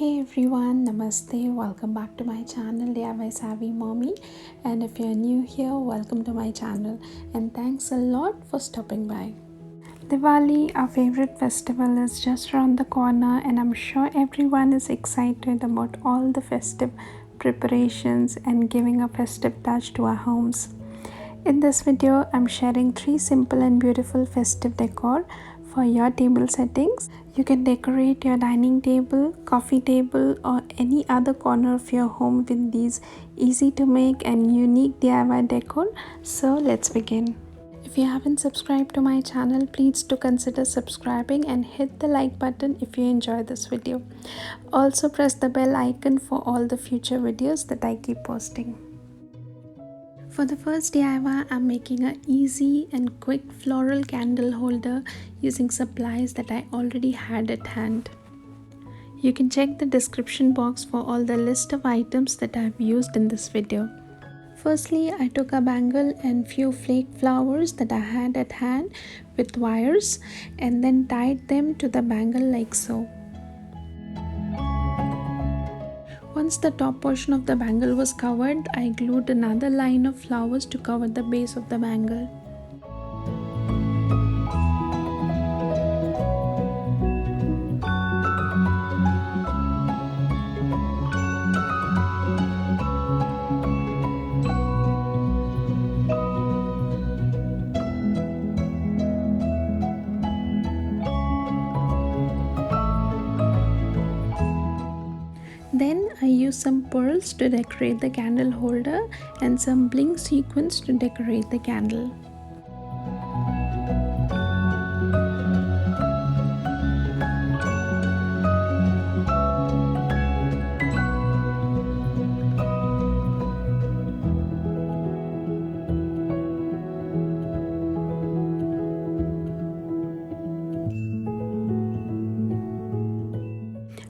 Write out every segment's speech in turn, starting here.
Hey everyone, Namaste, welcome back to my channel DIY Savvy Mommy, and if you're new here, welcome to my channel and thanks a lot for stopping by. Diwali, our favorite festival, is just around the corner and I'm sure everyone is excited about all the festive preparations and giving a festive touch to our homes. In this video, I'm sharing 3 simple and beautiful festive decor for your table settings. You can decorate your dining table, coffee table, or any other corner of your home with these easy to make and unique DIY decor. So let's begin. If you haven't subscribed to my channel, please do consider subscribing and hit the like button if you enjoy this video. Also press the bell icon for all the future videos that I keep posting. For the first DIY, I'm making an easy and quick floral candle holder using supplies that I already had at hand. You can check the description box for all the list of items that I've used in this video. Firstly, I took a bangle and few flake flowers that I had at hand with wires and then tied them to the bangle like so. Once the top portion of the bangle was covered, I glued another line of flowers to cover the base of the bangle. Then I used some pearls to decorate the candle holder and some bling sequins to decorate the candle.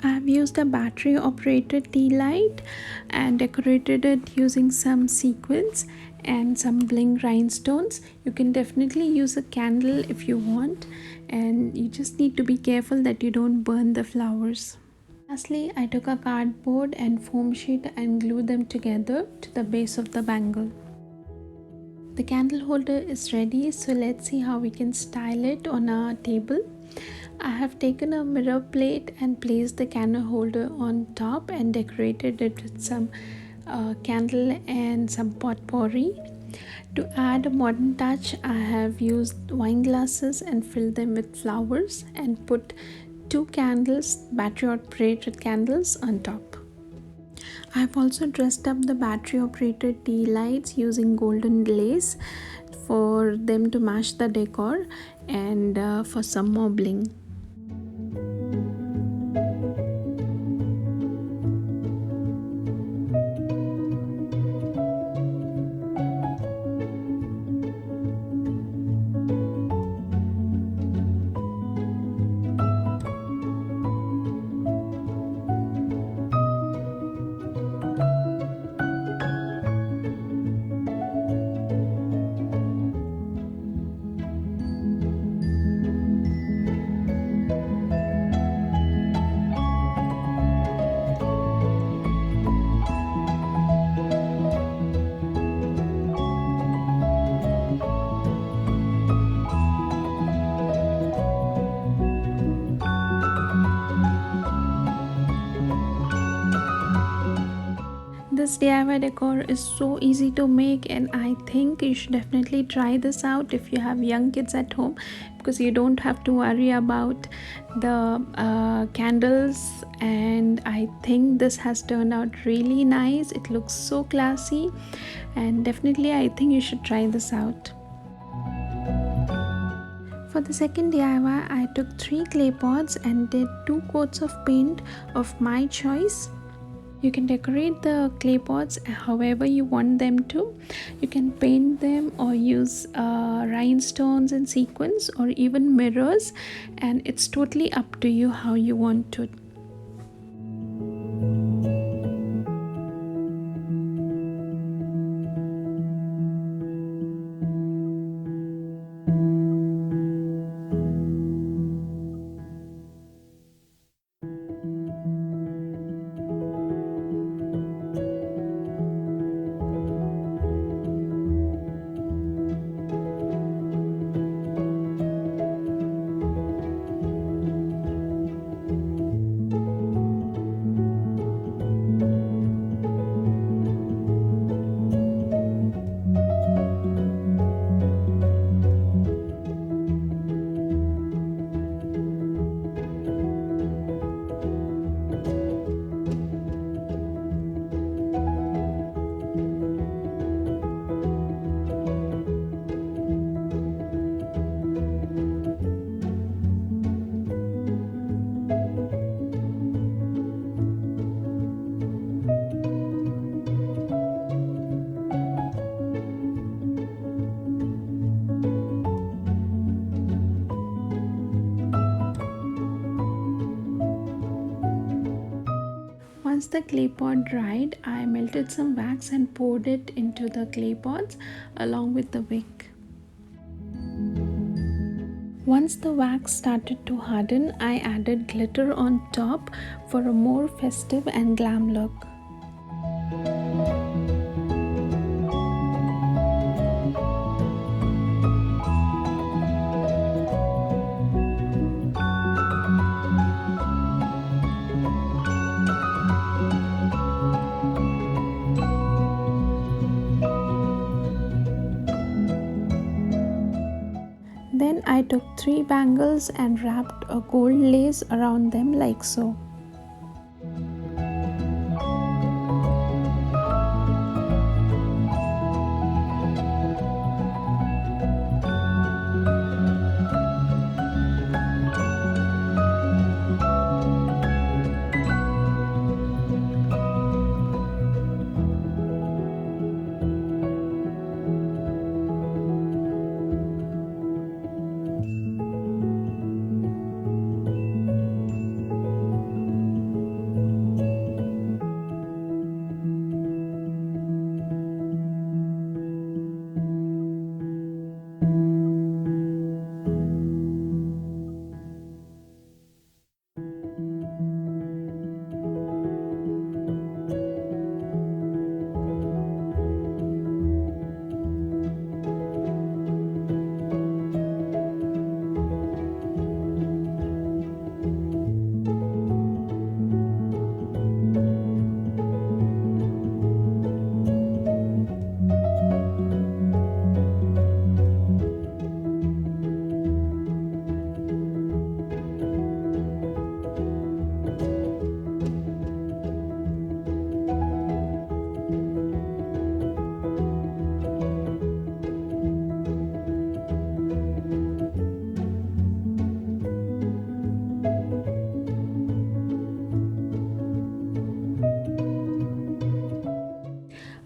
I have used a battery operated tea light and decorated it using some sequins and some bling rhinestones. You can definitely use a candle if you want, and you just need to be careful that you don't burn the flowers. Lastly, I took a cardboard and foam sheet and glued them together to the base of the bangle. The candle holder is ready, so let's see how we can style it on our table. I have taken a mirror plate and placed the candle holder on top and decorated it with some candle and some potpourri. To add a modern touch, I have used wine glasses and filled them with flowers and put 2 candles, battery operated candles, on top. I have also dressed up the battery operated tea lights using golden lace for them to match the decor and for some more bling. This DIY decor is so easy to make, and I think you should definitely try this out if you have young kids at home, because you don't have to worry about the candles. And I think this has turned out really nice. It looks so classy, and definitely I think you should try this out. For the second DIY, I took 3 clay pots and did 2 coats of paint of my choice. You can decorate the clay pots however you want them to. You can paint them or use rhinestones and sequins or even mirrors, and it's totally up to you how you want to. Once the clay pot dried, I melted some wax and poured it into the clay pots along with the wick. Once the wax started to harden, I added glitter on top for a more festive and glam look. Then I took 3 bangles and wrapped a gold lace around them like so.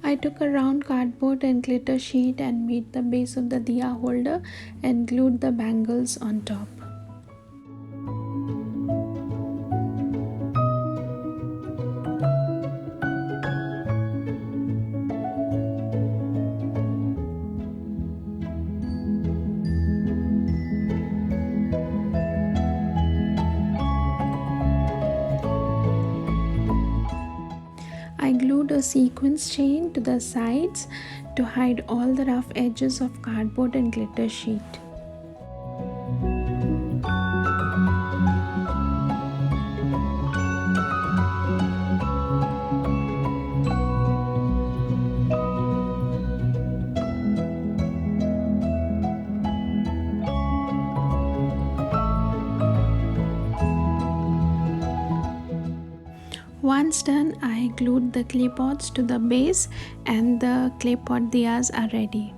I took a round cardboard and glitter sheet and made the base of the diya holder and glued the bangles on top. I glued a sequence chain to the sides to hide all the rough edges of cardboard and glitter sheet. Once done, I glued the clay pots to the base and the clay pot diyas are ready.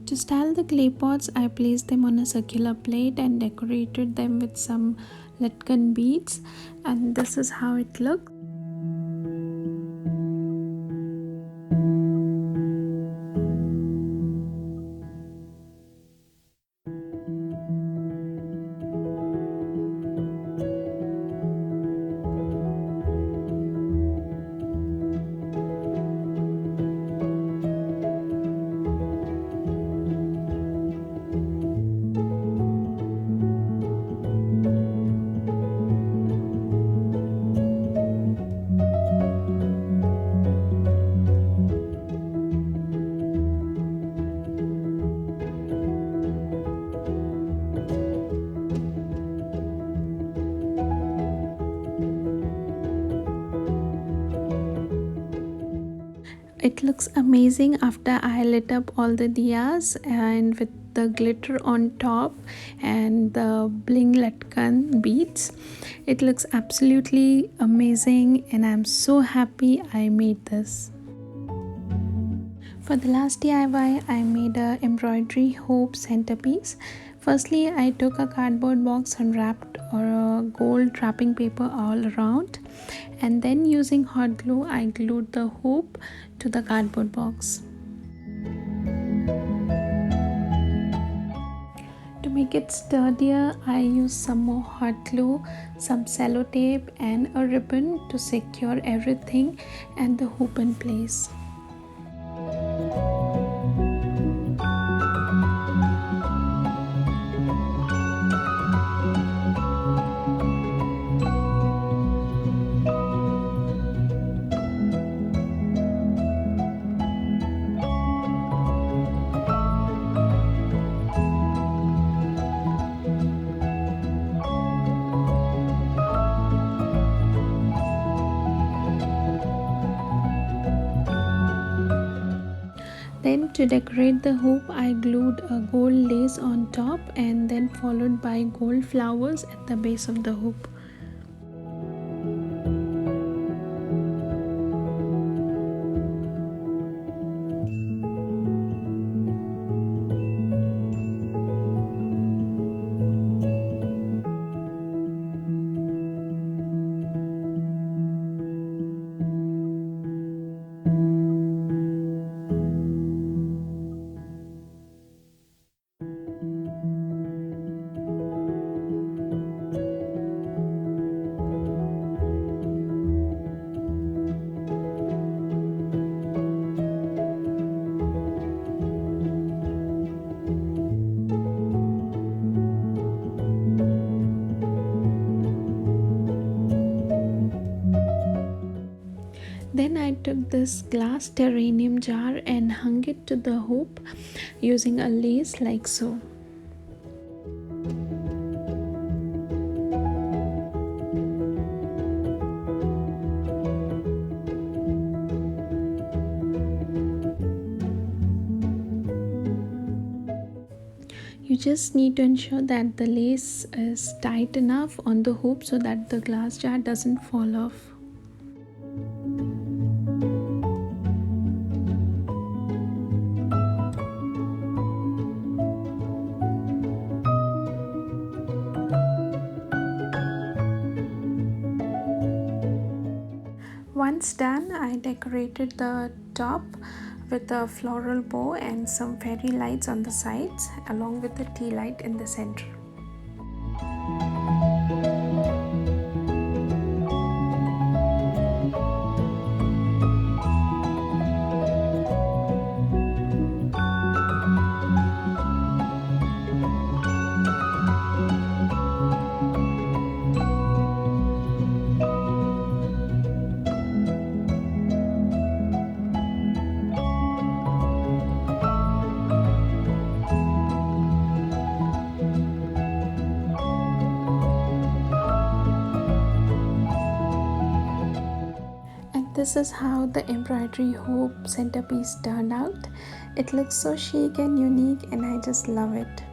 To style the clay pots, I placed them on a circular plate and decorated them with some latkan beads, and this is how it looks. It looks amazing after I lit up all the diyas and with the glitter on top and the bling latkan beads. It looks absolutely amazing and I'm so happy I made this. For the last DIY, I made a embroidery hope centerpiece Firstly, I took a cardboard box and wrapped a gold wrapping paper all around, and then using hot glue I glued the hoop to the cardboard box. To make it sturdier, I used some more hot glue, some sellotape and a ribbon to secure everything and the hoop in place. Then to decorate the hoop, I glued a gold lace on top and then followed by gold flowers at the base of the hoop. Then I took this glass terrarium jar and hung it to the hoop using a lace like so. You just need to ensure that the lace is tight enough on the hoop so that the glass jar doesn't fall off. Once done, I decorated the top with a floral bow and some fairy lights on the sides along with the tea light in the center. This is how the embroidery hoop centerpiece turned out. It looks so chic and unique and I just love it.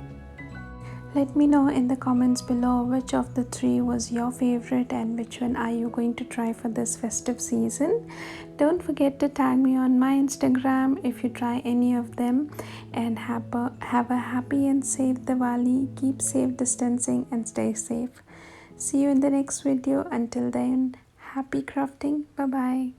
Let me know in the comments below which of the three was your favorite and which one are you going to try for this festive season. Don't forget to tag me on my Instagram if you try any of them, and have a happy and safe Diwali. Keep safe distancing and stay safe. See you in the next video. Until then, happy crafting. Bye bye.